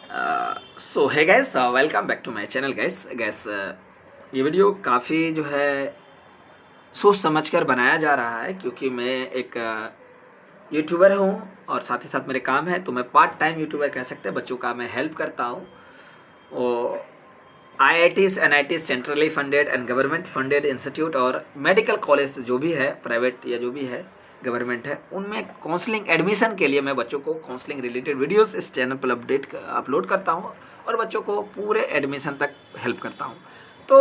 So hi guys, welcome back to my channel guys. ये video काफ़ी जो है सोच समझकर बनाया जा रहा है, क्योंकि मैं एक यूट्यूबर हूँ और साथ ही साथ मेरे काम है, तो मैं पार्ट टाइम यूट्यूबर कह सकते हैं। बच्चों का मैं हेल्प करता हूँ। वो IITs NITs centrally funded and government funded institute और मेडिकल कॉलेज जो भी है, प्राइवेट या जो भी है गवर्नमेंट है, उनमें काउंसलिंग एडमिशन के लिए मैं बच्चों को काउंसलिंग रिलेटेड वीडियोस इस चैनल पर अपलोड करता हूँ और बच्चों को पूरे एडमिशन तक हेल्प करता हूँ। तो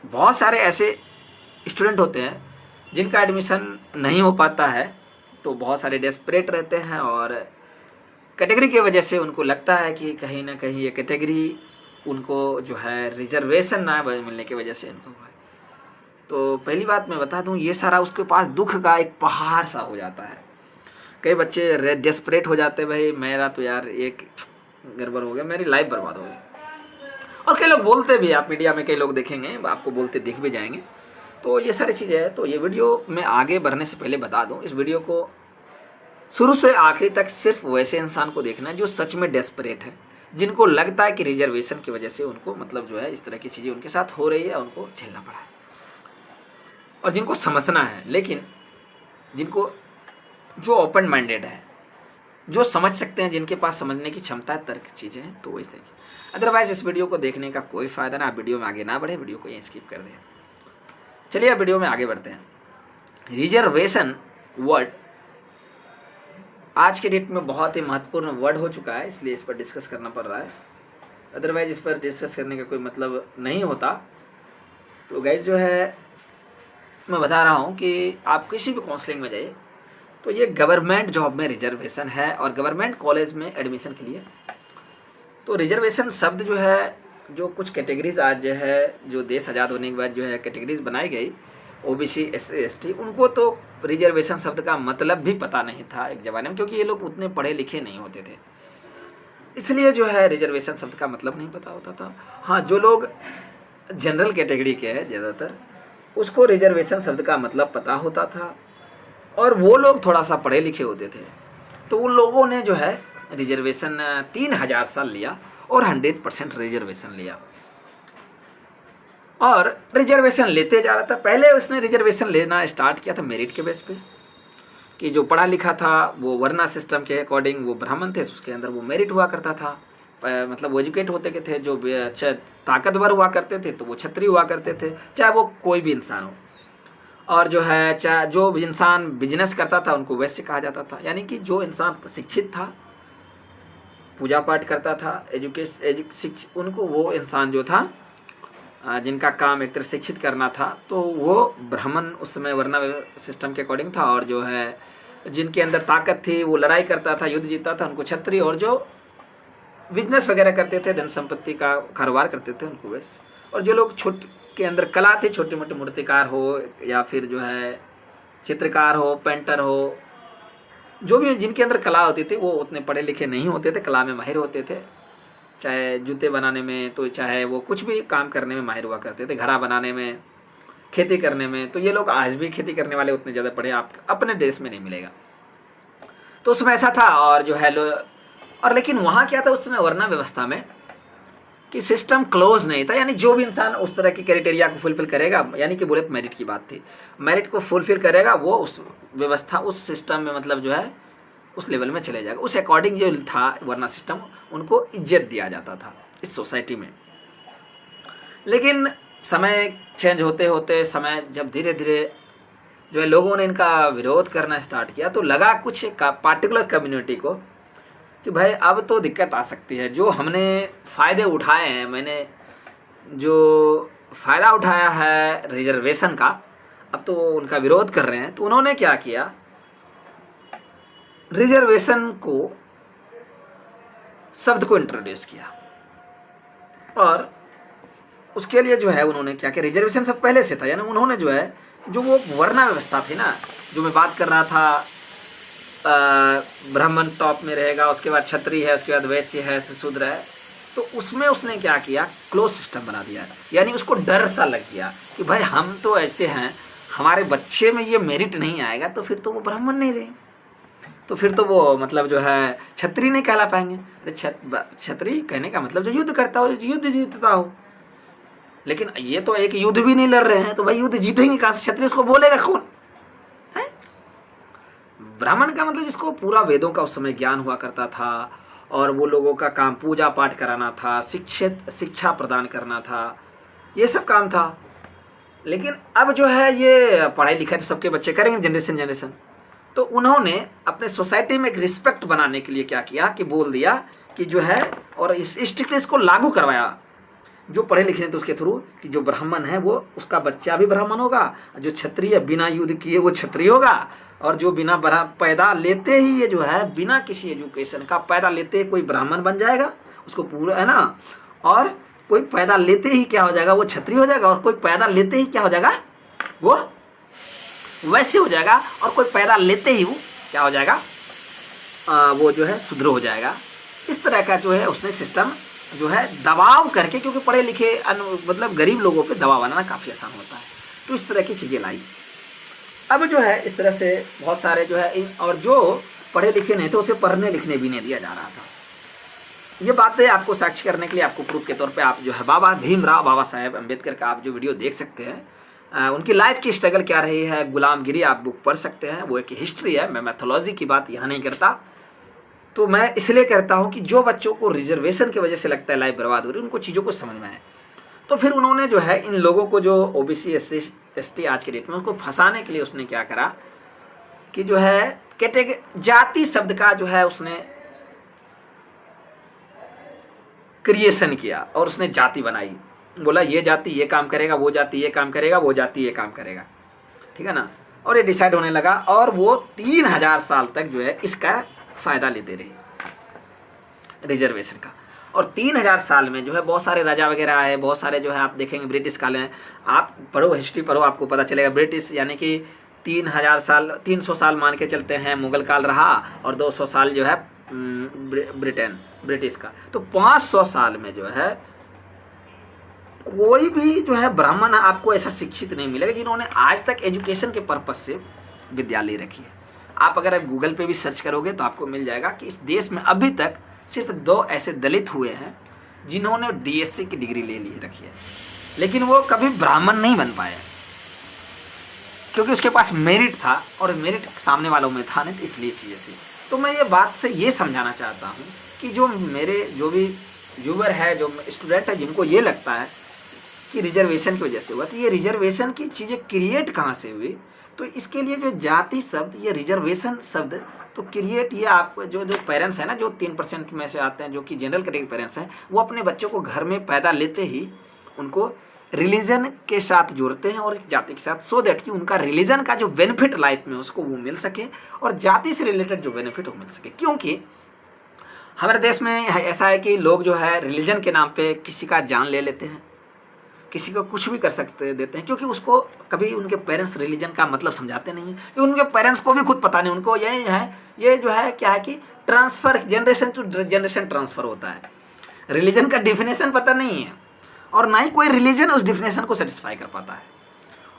बहुत सारे ऐसे स्टूडेंट होते हैं जिनका एडमिशन नहीं हो पाता है, तो बहुत सारे डेस्परेट रहते हैं और कैटेगरी की वजह से उनको लगता है कि कहीं ना कहीं ये कैटेगरी उनको जो है रिजर्वेशन ना मिलने की वजह से इनको हुआ है। तो पहली बात मैं बता दूं, ये सारा उसके पास दुख का एक पहाड़ सा हो जाता है। कई बच्चे डेस्परेट हो जाते हैं, भाई मेरा तो यार एक गड़बड़ हो गया, मेरी लाइफ बर्बाद हो गई। और कई लोग बोलते भी, आप मीडिया में कई लोग देखेंगे, आपको बोलते दिख भी जाएंगे। तो ये सारी चीज़ें हैं। तो ये वीडियो मैं आगे बढ़ने से पहले बता दूं, इस वीडियो को शुरू से आखिरी तक सिर्फ वैसे इंसान को देखना है जो सच में डेस्परेट है, जिनको लगता है कि रिजर्वेशन की वजह से उनको मतलब जो है इस तरह की चीज़ें उनके साथ हो रही है, उनको झेलना पड़ा है, और जिनको समझना है। लेकिन जिनको जो ओपन माइंडेड है, जो समझ सकते हैं, जिनके पास समझने की क्षमता है, तर्क चीज़ें हैं, तो वैसे की। अदरवाइज इस वीडियो को देखने का कोई फ़ायदा ना। आप वीडियो में आगे ना बढ़े, वीडियो को यहीं स्किप कर दें। चलिए अब वीडियो में आगे बढ़ते हैं। रिजर्वेशन वर्ड आज के डेट में बहुत ही महत्वपूर्ण वर्ड हो चुका है, इसलिए इस पर डिस्कस करना पड़ रहा है। अदरवाइज इस पर डिस्कस करने का कोई मतलब नहीं होता। तो गाइस जो है, मैं बता रहा हूँ कि आप किसी भी काउंसलिंग में जाइए तो ये गवर्नमेंट जॉब में रिजर्वेशन है और गवर्नमेंट कॉलेज में एडमिशन के लिए। तो रिजर्वेशन शब्द जो है, जो कुछ कैटेगरीज आज जो है, जो देश आज़ाद होने के बाद जो है कैटेगरीज बनाई गई, OBC SC ST, उनको तो रिजर्वेशन शब्द का मतलब भी पता नहीं था एक ज़माने में, क्योंकि ये लोग उतने पढ़े लिखे नहीं होते थे, इसलिए जो है रिजर्वेशन शब्द का मतलब नहीं पता होता था। हाँ, जो लोग जनरल कैटेगरी के हैं ज़्यादातर, उसको रिजर्वेशन शब्द का मतलब पता होता था, और वो लोग थोड़ा सा पढ़े लिखे होते थे। तो उन लोगों ने जो है रिजर्वेशन 3000 साल लिया और 100% रिजर्वेशन लिया, और रिजर्वेशन लेते जा रहा था। पहले उसने रिजर्वेशन लेना स्टार्ट किया था मेरिट के बेस पे, कि जो पढ़ा लिखा था वो वर्ना सिस्टम के अकॉर्डिंग वो ब्राह्मण थे, उसके अंदर वो मेरिट हुआ करता था। मतलब वो एजुकेट होते के थे, जो ताकतवर हुआ करते थे तो वो क्षत्रिय हुआ करते थे, चाहे वो कोई भी इंसान हो। और जो है, चाहे जो इंसान बिजनेस करता था उनको वैश्य कहा जाता था। यानी कि जो इंसान शिक्षित था, पूजा पाठ करता था, उनको वो इंसान जो था, जिनका काम एक तरह शिक्षित करना था, तो वो ब्राह्मण उस समय वर्ण सिस्टम के अकॉर्डिंग था। और जो है जिनके अंदर ताकत थी, वो लड़ाई करता था, युद्ध जीतता था, उनको क्षत्रिय। और जो बिजनेस वगैरह करते थे, धन संपत्ति का कारोबार करते थे, उनको वैश्य। और जो लोग छोटे के अंदर कला थी, छोटे मोटे मूर्तिकार हो या फिर जो है चित्रकार हो, पेंटर हो, जो भी जिनके अंदर कला होती थी, वो उतने पढ़े लिखे नहीं होते थे, कला में माहिर होते थे, चाहे जूते बनाने में, तो चाहे वो कुछ भी काम करने में माहिर हुआ करते थे, घड़ा बनाने में, खेती करने में। तो ये लोग आज भी खेती करने वाले उतने ज़्यादा पढ़े आप अपने देश में नहीं मिलेगा। तो उसमें ऐसा था। और जो है और लेकिन वहाँ क्या था उस समय वर्ना व्यवस्था में, कि सिस्टम क्लोज नहीं था। यानी जो भी इंसान उस तरह की क्राइटेरिया को फुलफिल करेगा, यानी कि बोले तो मेरिट की बात थी, मेरिट को फुलफिल करेगा, वो उस व्यवस्था, उस सिस्टम में मतलब जो है उस लेवल में चले जाएगा। उस अकॉर्डिंग जो था वर्ना सिस्टम, उनको इज्जत दिया जाता था इस सोसाइटी में। लेकिन समय चेंज होते होते, समय जब धीरे धीरे जो है लोगों ने इनका विरोध करना स्टार्ट किया, तो लगा कुछ पार्टिकुलर कम्युनिटी को कि भाई अब तो दिक्कत आ सकती है। जो हमने फ़ायदे उठाए हैं, मैंने जो फ़ायदा उठाया है रिजर्वेशन का, अब तो उनका विरोध कर रहे हैं। तो उन्होंने क्या किया, रिजर्वेशन को शब्द को इंट्रोड्यूस किया। और उसके लिए जो है उन्होंने क्या किया, रिजर्वेशन सब पहले से था। यानी उन्होंने जो है, जो वो वर्णा व्यवस्था थी ना, जो मैं बात कर रहा था, ब्राह्मण टॉप में रहेगा, उसके बाद क्षत्रिय है, उसके बाद वैश्य है, शूद्र है, तो उसमें उसने क्या किया, क्लोज सिस्टम बना दिया। यानी उसको डर सा लग गया कि भाई हम तो ऐसे हैं, हमारे बच्चे में ये मेरिट नहीं आएगा तो फिर तो वो ब्राह्मण नहीं रहे। तो फिर तो वो मतलब जो है क्षत्रिय नहीं कहला पाएंगे। अरे क्षत्रिय कहने का मतलब जो युद्ध करता हो, युद्ध जीतता हो। लेकिन ये तो एक युद्ध भी नहीं लड़ रहे हैं, तो भाई युद्ध जीतेंगे कहाँ से? क्षत्रिय उसको बोलेगा कौन है? ब्राह्मण का मतलब जिसको पूरा वेदों का उस समय ज्ञान हुआ करता था, और वो लोगों का काम पूजा पाठ कराना था, शिक्षा प्रदान करना था, ये सब काम था। लेकिन अब जो है ये पढ़ाई लिखाई तो सबके बच्चे करेंगे, जनरेशन। तो उन्होंने अपने सोसाइटी में एक रिस्पेक्ट बनाने के लिए क्या किया कि बोल दिया कि जो है, और इस स्ट्रिक्टली इसको लागू करवाया जो पढ़े लिखे थे उसके थ्रू, कि जो ब्राह्मण है वो उसका बच्चा भी ब्राह्मण होगा, जो क्षत्रिय बिना युद्ध किए वो क्षत्रिय होगा, और जो बिना पैदा लेते ही ये जो है बिना किसी एजुकेशन का पैदा लेते ही कोई ब्राह्मण बन जाएगा, उसको पूरा है ना, और कोई पैदा लेते ही क्या हो जाएगा, वो क्षत्रिय हो जाएगा, और कोई पैदा लेते ही क्या हो जाएगा, वो वैसे हो जाएगा, और कोई पैदा लेते ही वो क्या हो जाएगा, वो जो है शूद्र हो जाएगा। इस तरह का जो है उसने सिस्टम जो है दबाव करके, क्योंकि पढ़े लिखे मतलब गरीब लोगों पे दबाव बनाना काफ़ी आसान होता है, तो इस तरह की चीज़ें लाई। अब जो है इस तरह से बहुत सारे जो है, और जो पढ़े लिखे नहीं थे उसे पढ़ने लिखने भी नहीं दिया जा रहा था। ये बातें आपको साक्ष्य करने के लिए, आपको प्रूफ के तौर पे आप जो है बाबा भीमराव बाबा साहेब अम्बेडकर का आप जो वीडियो देख सकते हैं, उनकी लाइफ की स्ट्रगल क्या रही है, गुलामगिरी, आप बुक पढ़ सकते हैं। वो एक हिस्ट्री है, मैं मैथोलॉजी की बात यहाँ नहीं करता। तो मैं इसलिए कहता हूँ कि जो बच्चों को रिजर्वेशन की वजह से लगता है लाइफ बर्बाद हो रही है, उनको चीज़ों को समझ में आए। तो फिर उन्होंने जो है इन लोगों को, जो ओबीसी SC आज के डेट में, उसको फंसाने के लिए उसने क्या करा कि जो है जाति शब्द का जो है उसने क्रिएशन किया, और उसने जाति बनाई। बोला ये जाति ये काम करेगा, वो जाति ये काम करेगा, वो जाति ये काम करेगा, ठीक है ना। और ये डिसाइड होने लगा, और वो 3000 साल तक जो है इसका फायदा लेते रहे रिजर्वेशन का। और 3000 साल में जो है बहुत सारे राजा वगैरह आए, बहुत सारे जो है आप देखेंगे ब्रिटिश काल में, आप पढ़ो हिस्ट्री पढ़ो, आपको पता चलेगा। ब्रिटिश यानी कि 3000 साल, 300 साल मान के चलते हैं मुगल काल रहा, और 200 साल जो है ब्रिटिश का। तो 500 साल में जो है कोई भी जो है ब्राह्मण आपको ऐसा शिक्षित नहीं मिलेगा जिन्होंने आज तक एजुकेशन के पर्पज से विद्यालय रखी है। आप अगर गूगल पे भी सर्च करोगे तो आपको मिल जाएगा कि इस देश में अभी तक सिर्फ 2 ऐसे दलित हुए हैं जिन्होंने DSC की डिग्री ले ली रखी है, लेकिन वो कभी ब्राह्मण नहीं बन पाए, क्योंकि उसके पास मेरिट था, और मेरिट सामने वालों में था नहीं, तो इसलिए चीज़ें थी। तो मैं ये बात से ये समझाना चाहता हूँ कि जो मेरे जो भी व्यूवर है, जो स्टूडेंट है, जिनको ये लगता है कि रिजर्वेशन की वजह से हुआ, तो ये रिजर्वेशन की चीज़ें क्रिएट कहाँ से हुई? तो इसके लिए जो जाति शब्द, ये रिजर्वेशन शब्द तो क्रिएट, ये आप जो पेरेंट्स हैं ना, जो 3% में से आते हैं, जो कि जनरल कैटेगरी पेरेंट्स हैं, वो अपने बच्चों को घर में पैदा लेते ही उनको रिलीजन के साथ जोड़ते हैं, और जाति के साथ, सो दैट कि उनका रिलीजन का जो बेनिफिट लाइफ में उसको वो मिल सके, और जाति से रिलेटेड जो बेनिफिट वो मिल सके। क्योंकि हमारे देश में ऐसा है कि लोग जो है रिलीजन के नाम पे किसी का जान ले लेते हैं, किसी को कुछ भी कर सकते देते हैं, क्योंकि उसको कभी उनके पेरेंट्स रिलीजन का मतलब समझाते नहीं हैं, क्योंकि उनके पेरेंट्स को भी खुद पता नहीं। उनको ये जो है क्या है कि transfer, generation to generation transfer होता है। रिलीजन का डिफिनेशन पता नहीं है, और ना ही कोई रिलीजन उस डिफिनेशन को सेटिस्फाई कर पाता है।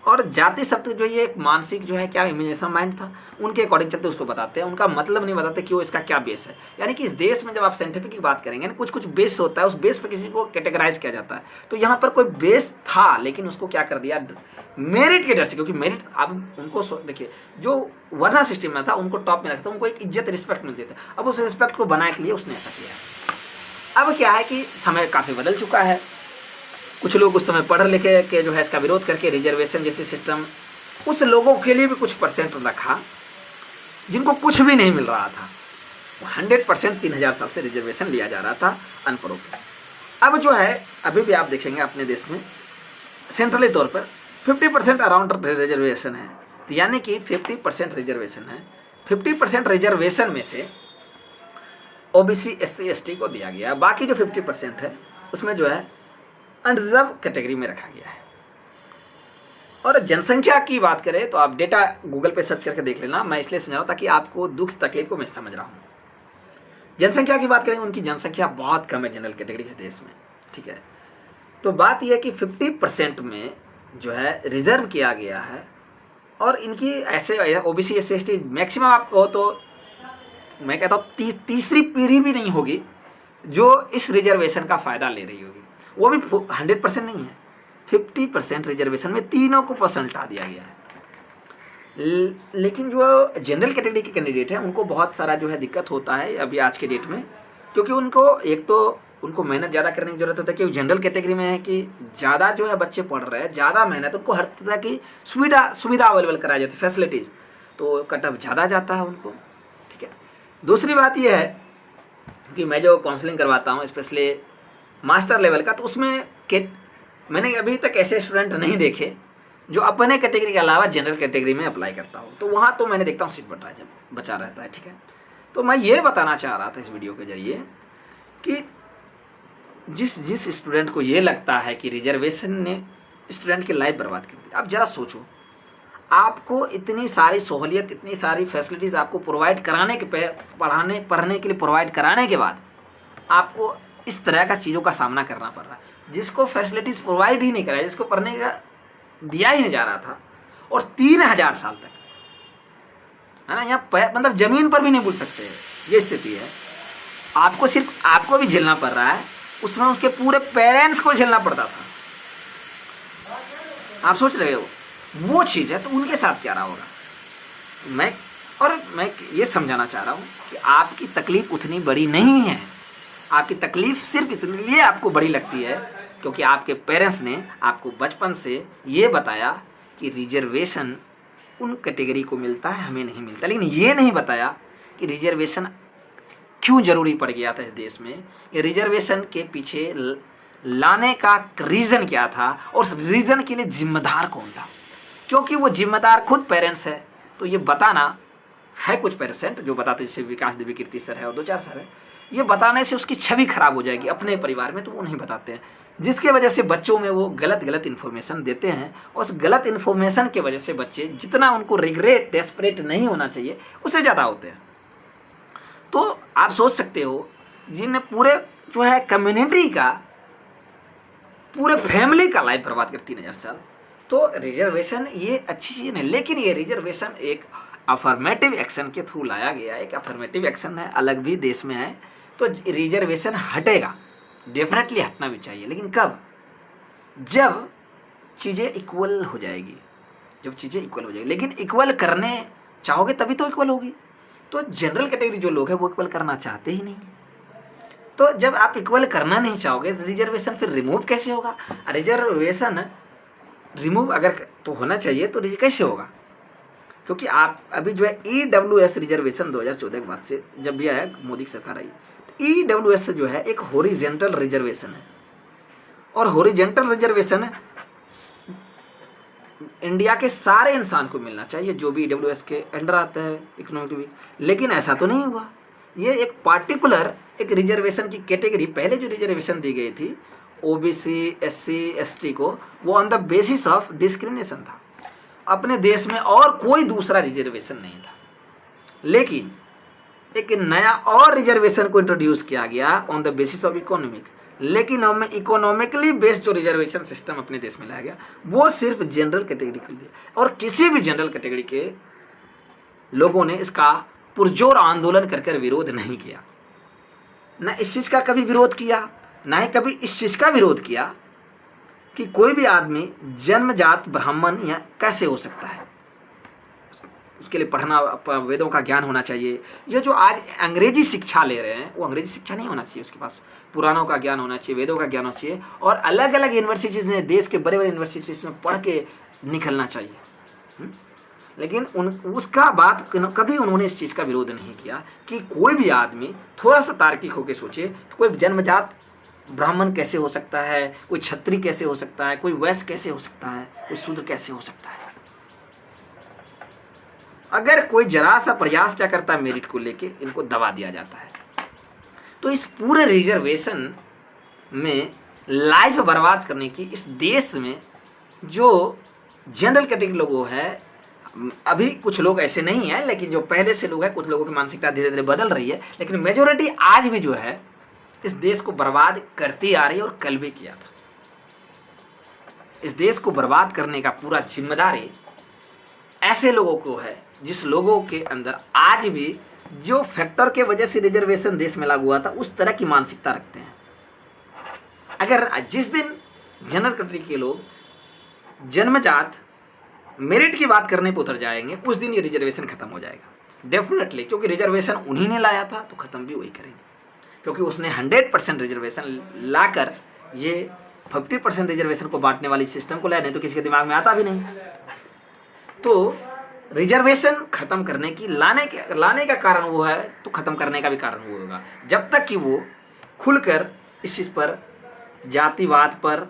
और जाति शब्द जो ये एक मानसिक जो है क्या इमेजिनेशन माइंड था, उनके अकॉर्डिंग चलते उसको बताते हैं, उनका मतलब नहीं बताते कि वो इसका क्या बेस है। यानी कि इस देश में जब आप साइंटिफिक की बात करेंगे ना, कुछ कुछ बेस होता है, उस बेस पर किसी को कैटेगराइज किया जाता है। तो यहाँ पर कोई बेस था, लेकिन उसको क्या कर दिया, मेरिट के डर से, क्योंकि मेरिट अब उनको देखिए, जो वर्ना सिस्टम में था उनको टॉप में रखता, उनको एक इज्जत रिस्पेक्ट मिलती थी। अब उस रिस्पेक्ट को बनाने के लिए उसने ऐसा किया। अब क्या है कि समय काफ़ी बदल चुका है। कुछ लोग उस समय पढ़ लिखे के जो है इसका विरोध करके रिजर्वेशन जैसे सिस्टम, उस लोगों के लिए भी कुछ परसेंट रखा जिनको कुछ भी नहीं मिल रहा था। 100% 3000 साल से रिजर्वेशन लिया जा रहा था अनपढ़ों पर। अब जो है अभी भी आप देखेंगे अपने देश में सेंट्रली तौर पर 50% अराउंड रिजर्वेशन है, यानी कि 50% रिजर्वेशन है। 50% रिजर्वेशन में से OBC SC ST को दिया गया, बाकी जो 50% है उसमें जो है अनरिजर्व कैटेगरी में रखा गया है। और जनसंख्या की बात करें तो आप डेटा गूगल पे सर्च करके देख लेना, मैं इसलिए समझा रहा हूँ ताकि आपको दुख तकलीफ को मैं समझ रहा हूँ। जनसंख्या की बात करेंगे, उनकी जनसंख्या बहुत कम है जनरल कैटेगरी के देश में, ठीक है। तो बात यह है कि 50% में जो है रिजर्व किया गया है, और इनकी ऐसे OBC SC ST मैक्सिमम आप कहो तो मैं कहता हूँ तीसरी पीढ़ी भी नहीं होगी जो इस रिजर्वेशन का फ़ायदा ले रही होगी। वो भी 100% नहीं है, 50% रिजर्वेशन में तीनों को पर्सन हटा दिया गया है। लेकिन जो जनरल कैटेगरी के कैंडिडेट हैं उनको बहुत सारा जो है दिक्कत होता है अभी आज के डेट में, क्योंकि उनको एक तो उनको मेहनत ज़्यादा करने की ज़रूरत होती है, क्योंकि जनरल कैटेगरी में है कि ज़्यादा जो है बच्चे पढ़ रहे हैं, ज़्यादा मेहनत, उनको हर तरह की सुविधा अवेलेबल कराई जाती है, फैसिलिटीज़, तो कट ऑफ ज़्यादा जाता है उनको। ठीक है। दूसरी बात यह है कि मैं जो काउंसलिंग करवाता हूँ स्पेशली मास्टर लेवल का, तो उसमें मैंने अभी तक ऐसे स्टूडेंट नहीं देखे जो अपने कैटेगरी के अलावा जनरल कैटेगरी में अप्लाई करता हूँ, तो वहाँ तो मैंने देखता हूँ सीट बचा रहता है। ठीक है। तो मैं ये बताना चाह रहा था इस वीडियो के जरिए कि जिस स्टूडेंट को ये लगता है कि रिजर्वेशन ने स्टूडेंट की लाइफ बर्बाद कर दी, आप ज़रा सोचो, आपको इतनी सारी सहूलियत, इतनी सारी फैसिलिटीज़ आपको प्रोवाइड कराने के पढ़ने के लिए प्रोवाइड कराने के बाद आपको इस तरह का चीज़ों का सामना करना पड़ रहा है। जिसको फैसिलिटीज़ प्रोवाइड ही नहीं कराया, जिसको पढ़ने का दिया ही नहीं जा रहा था, और 3000 साल तक, है ना, यहाँ मतलब ज़मीन पर भी नहीं बोल सकते, ये स्थिति है। आपको सिर्फ आपको भी झेलना पड़ रहा है, उसमें उसके पूरे पेरेंट्स को झेलना पड़ता था। आप सोच रहे हो वो चीज़ है, तो उनके साथ क्या रहा होगा। मैं ये समझाना चाह रहा हूँ कि आपकी तकलीफ उतनी बड़ी नहीं है। आपकी तकलीफ सिर्फ इसलिए आपको बड़ी लगती है क्योंकि आपके पेरेंट्स ने आपको बचपन से ये बताया कि रिजर्वेशन उन कैटेगरी को मिलता है, हमें नहीं मिलता। लेकिन ये नहीं बताया कि रिजर्वेशन क्यों ज़रूरी पड़ गया था इस देश में, ये रिजर्वेशन के पीछे लाने का रीज़न क्या था, और उस रीज़न के लिए जिम्मेदार कौन था। क्योंकि वो जिम्मेदार खुद पेरेंट्स है, तो ये बताना है कुछ परसेंट जो बताते, जैसे विकास देवी कीर्ति सर है और 2-4 सर है, ये बताने से उसकी छवि खराब हो जाएगी अपने परिवार में, तो वो नहीं बताते हैं, जिसके वजह से बच्चों में वो गलत इन्फॉर्मेशन देते हैं, और उस गलत इन्फॉर्मेशन के वजह से बच्चे जितना उनको रिग्रेट, डेस्परेट नहीं होना चाहिए, उससे ज़्यादा होते हैं। तो आप सोच सकते हो, जिनने पूरे जो है कम्युनिटी का, पूरे फैमिली का लाइफ बर्बाद कर 3000 साल, तो रिजर्वेशन ये अच्छी चीज़ नहीं। लेकिन ये रिजर्वेशन एक अफर्मेटिव एक्शन के थ्रू लाया गया, एक अफर्मेटिव एक्शन है, अलग भी देश में है, तो रिजर्वेशन हटेगा, डेफिनेटली हटना भी चाहिए। लेकिन कब? जब चीज़ें इक्वल हो जाएगी, जब चीज़ें इक्वल हो जाएगी। लेकिन इक्वल करने चाहोगे तभी तो इक्वल होगी। तो जनरल कैटेगरी जो लोग हैं वो इक्वल करना चाहते ही नहीं। तो जब आप इक्वल करना नहीं चाहोगे, रिजर्वेशन फिर रिमूव कैसे होगा? रिजर्वेशन रिमूव अगर तो होना चाहिए तो कैसे होगा? क्योंकि आप अभी जो है EWS रिजर्वेशन 2014 के बाद से जब भी आया, मोदी की सरकार आई, तो EWS जो है एक हॉरिजेंटल रिजर्वेशन है, और हॉरिजेंटल रिजर्वेशन इंडिया के सारे इंसान को मिलना चाहिए जो भी EWS के अंडर आता है, इकोनॉमिक वीक। लेकिन ऐसा तो नहीं हुआ। ये एक पार्टिकुलर एक रिजर्वेशन की कैटेगरी, पहले जो रिजर्वेशन दी गई थी OBC, SC, ST को, वो on the basis of discrimination था। अपने देश में और कोई दूसरा रिजर्वेशन नहीं था। लेकिन एक नया और रिजर्वेशन को इंट्रोड्यूस किया गया on the basis of economic. लेकिन हमें इकोनॉमिकली बेस्ड जो रिजर्वेशन सिस्टम अपने देश में लाया गया, वो सिर्फ जनरल कैटेगरी के लिए, और किसी भी जनरल कैटेगरी के लोगों ने इसका पुरजोर आंदोलन कर विरोध नहीं किया। न इस चीज़ का कभी विरोध किया, ना ही कभी इस चीज़ का विरोध किया कि कोई भी आदमी जन्मजात ब्राह्मण या कैसे हो सकता है। उसके लिए पढ़ना, वेदों का ज्ञान होना चाहिए। ये जो आज अंग्रेजी शिक्षा ले रहे हैं, वो अंग्रेजी शिक्षा नहीं होना चाहिए, उसके पास पुराणों का ज्ञान होना चाहिए, वेदों का ज्ञान होना चाहिए, और अलग अलग यूनिवर्सिटीज़ में, देश के बड़े बड़े यूनिवर्सिटीज़ में पढ़ के निकलना चाहिए। लेकिन उसका बात कभी उन्होंने इस चीज़ का विरोध नहीं किया कि कोई भी आदमी थोड़ा सा तार्किक होकर सोचे, तो कोई जन्मजात ब्राह्मण कैसे हो सकता है, कोई क्षत्रिय कैसे हो सकता है, कोई वैश्य कैसे हो सकता है, कोई शूद्र कैसे हो सकता है। अगर कोई जरा सा प्रयास क्या करता है मेरिट को लेके, इनको दबा दिया जाता है। तो इस पूरे रिजर्वेशन में लाइफ बर्बाद करने की इस देश में जो जनरल कैटेगरी लोगों है, अभी कुछ लोग ऐसे नहीं हैं, लेकिन जो पहले से लोग हैं, कुछ लोगों की मानसिकता धीरे धीरे बदल रही है, लेकिन मेजोरिटी आज भी जो है इस देश को बर्बाद करती आ रही है, और कल भी किया था। इस देश को बर्बाद करने का पूरा जिम्मेदारी ऐसे लोगों को है जिस लोगों के अंदर आज भी जो फैक्टर के वजह से रिजर्वेशन देश में लागू हुआ था उस तरह की मानसिकता रखते हैं। अगर जिस दिन जनरल कैटेगरी के लोग जन्मजात मेरिट की बात करने पर उतर जाएंगे उस दिन ये रिजर्वेशन खत्म हो जाएगा डेफिनेटली, क्योंकि रिजर्वेशन उन्हीं ने लाया था तो खत्म भी वही करेंगे, क्योंकि उसने 100% रिजर्वेशन लाकर ये 50% रिजर्वेशन को बांटने वाली सिस्टम को लाया, नहीं तो किसी के दिमाग में आता भी नहीं। तो रिजर्वेशन खत्म करने की लाने का कारण वो है तो खत्म करने का भी कारण वो होगा, जब तक कि वो खुलकर इस चीज़ पर, जातिवाद पर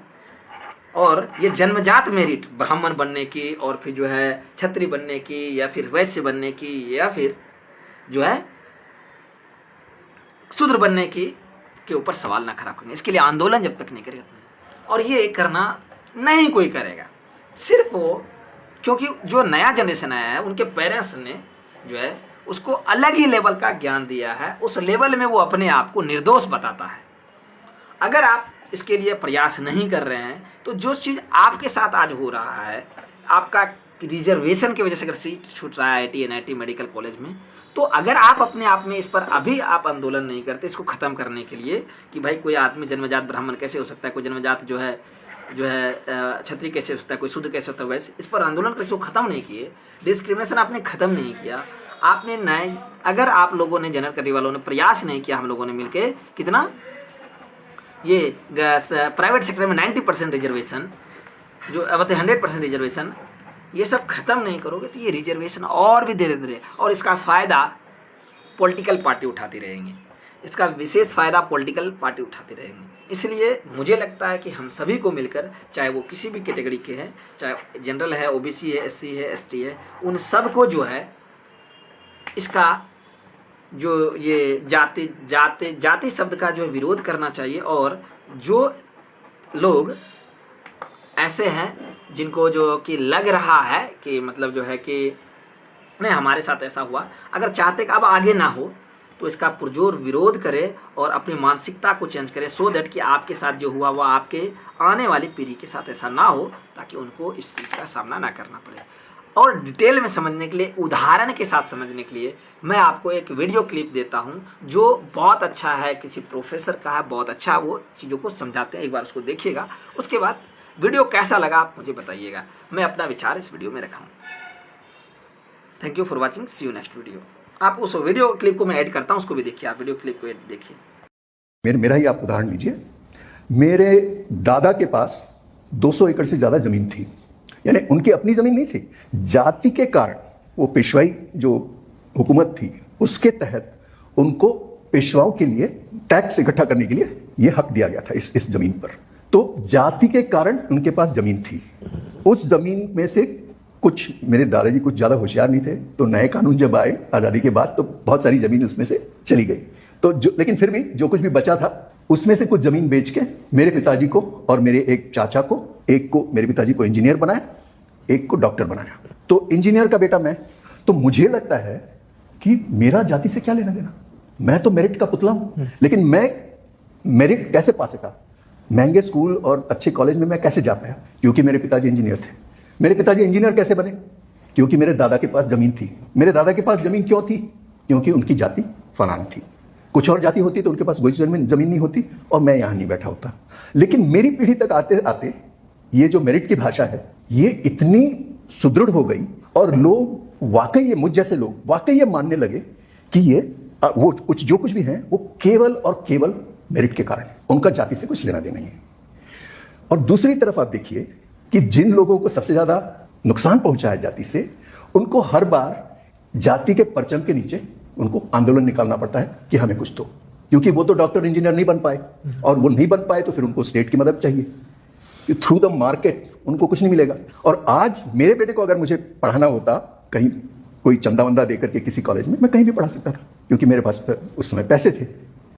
और ये जन्मजात मेरिट ब्राह्मण बनने की और फिर जो है क्षत्रिय बनने की या फिर वैश्य बनने की या फिर जो है शूद्र बनने की के ऊपर सवाल ना खड़ा करेंगे। इसके लिए आंदोलन जब तक नहीं करेगा और ये करना नहीं कोई करेगा, सिर्फ वो क्योंकि जो नया जनरेशन आया है उनके पेरेंट्स ने जो है उसको अलग ही लेवल का ज्ञान दिया है, उस लेवल में वो अपने आप को निर्दोष बताता है। अगर आप इसके लिए प्रयास नहीं कर रहे हैं तो जो चीज़ आपके साथ आज हो रहा है, आपका रिजर्वेशन की वजह से अगर सीट छूट रहा है IIT NIT मेडिकल कॉलेज में, तो अगर आप अपने आप में इस पर अभी आप आंदोलन नहीं करते इसको ख़त्म करने के लिए कि भाई कोई आदमी जन्मजात ब्राह्मण कैसे हो सकता है, कोई जन्मजात जो है क्षत्रिय कैसे हो सकता है, कोई शूद्र कैसे होता है, वैसे इस पर आंदोलन करके इसको ख़त्म नहीं किए, डिस्क्रिमिनेशन आपने ख़त्म नहीं किया, आपने नए अगर आप लोगों ने जनरल कैटेगरी वालों ने प्रयास नहीं किया, हम लोगों ने मिलकर कितना ये प्राइवेट सेक्टर में 90% रिजर्वेशन जो 100% रिजर्वेशन ये सब खत्म नहीं करोगे तो ये रिजर्वेशन और भी धीरे धीरे, और इसका फ़ायदा पॉलिटिकल पार्टी उठाती रहेंगी, इसका विशेष फ़ायदा पॉलिटिकल पार्टी उठाती रहेंगी। इसलिए मुझे लगता है कि हम सभी को मिलकर, चाहे वो किसी भी कैटेगरी के हैं, चाहे जनरल है, OBC है, SC है, ST है, उन सब को जो है इसका जो ये जाति शब्द का जो विरोध करना चाहिए। और जो लोग ऐसे हैं जिनको जो कि लग रहा है कि मतलब जो है कि नहीं हमारे साथ ऐसा हुआ, अगर चाहते कि अब आगे ना हो तो इसका पुरजोर विरोध करें और अपनी मानसिकता को चेंज करें, सो दैट कि आपके साथ जो हुआ वह आपके आने वाली पीढ़ी के साथ ऐसा ना हो, ताकि उनको इस चीज़ का सामना ना करना पड़े। और डिटेल में समझने के लिए, उदाहरण के साथ समझने के लिए मैं आपको एक वीडियो क्लिप देता हूं जो बहुत अच्छा है, किसी प्रोफेसर का है, बहुत अच्छा वो चीज़ों को समझाते हैं। एक बार उसको देखिएगा, उसके बाद वीडियो कैसा लगा आप मुझे बताइएगा, मैं अपना विचार इस वीडियो में रखा हूँ। Thank you for watching, see you next video. आप उस वीडियो क्लिप को मैं ऐड करता हूँ, उसको भी देखिए, आप वीडियो क्लिप को देखिए। मेरा ही आप उदाहरण लीजिए, मेरे दादा के पास 200 एकड़ से ज़्यादा ज़मीन थी, यानी उनकी अपनी ज़मीन नहीं थी, जाति के कारण वो पेशवाई जो हुकूमत थी उसके तहत उनको पेशवाओं के लिए टैक्स इकट्ठा करने के लिए ये हक दिया गया था इस ज़मीन पर। तो जाति के कारण उनके पास ज़मीन थी, उस ज़मीन में से कुछ, मेरे दादाजी कुछ ज़्यादा होशियार नहीं थे, तो नए कानून जब आए आज़ादी के बाद तो बहुत सारी ज़मीन उसमें से चली गई, तो लेकिन फिर भी जो कुछ भी बचा था उसमें से कुछ ज़मीन बेच के मेरे पिताजी को और मेरे एक चाचा को, एक को मेरे पिताजी को इंजीनियर बनाया, एक को डॉक्टर बनाया। तो इंजीनियर का बेटा मैं, तो मुझे लगता है कि मेरा जाति से क्या लेना देना, मैं तो मेरिट का पुतला हूं, लेकिन मैं मेरिट कैसे पा सका, महंगे स्कूल और अच्छे कॉलेज में मैं कैसे जा पाया, क्योंकि मेरे पिताजी इंजीनियर थे। मेरे पिताजी इंजीनियर कैसे बने, क्योंकि मेरे दादा के पास जमीन थी। मेरे दादा के पास जमीन क्यों थी, क्योंकि उनकी जाति फलानी थी, कुछ और जाति होती तो उनके पास कोई जमीन नहीं होती और मैं यहां नहीं बैठा होता। लेकिन मेरी पीढ़ी तक आते आते ये जो मेरिट की भाषा है ये इतनी सुदृढ़ हो गई और लोग वाकई, ये मुझ जैसे लोग वाकई ये मानने लगे कि ये वो कुछ जो कुछ भी है वो केवल और केवल मेरिट के कारण है, उनका जाति से कुछ लेना देना नहीं है। और दूसरी तरफ आप देखिए कि जिन लोगों को सबसे ज्यादा नुकसान पहुंचा है जाति से, उनको हर बार जाति के परचम के नीचे उनको आंदोलन निकालना पड़ता है कि हमें कुछ दो, क्योंकि वो तो डॉक्टर इंजीनियर नहीं बन पाए, और वो नहीं बन पाए तो फिर उनको स्टेट की मदद चाहिए। थ्रू द मार्केट उनको कुछ नहीं मिलेगा। और आज मेरे बेटे को अगर मुझे पढ़ाना होता कहीं, कोई चंदा वंदा देकर के किसी कॉलेज में, मैं कहीं भी पढ़ा सकता था, क्योंकि मेरे पास उस समय पैसे थे।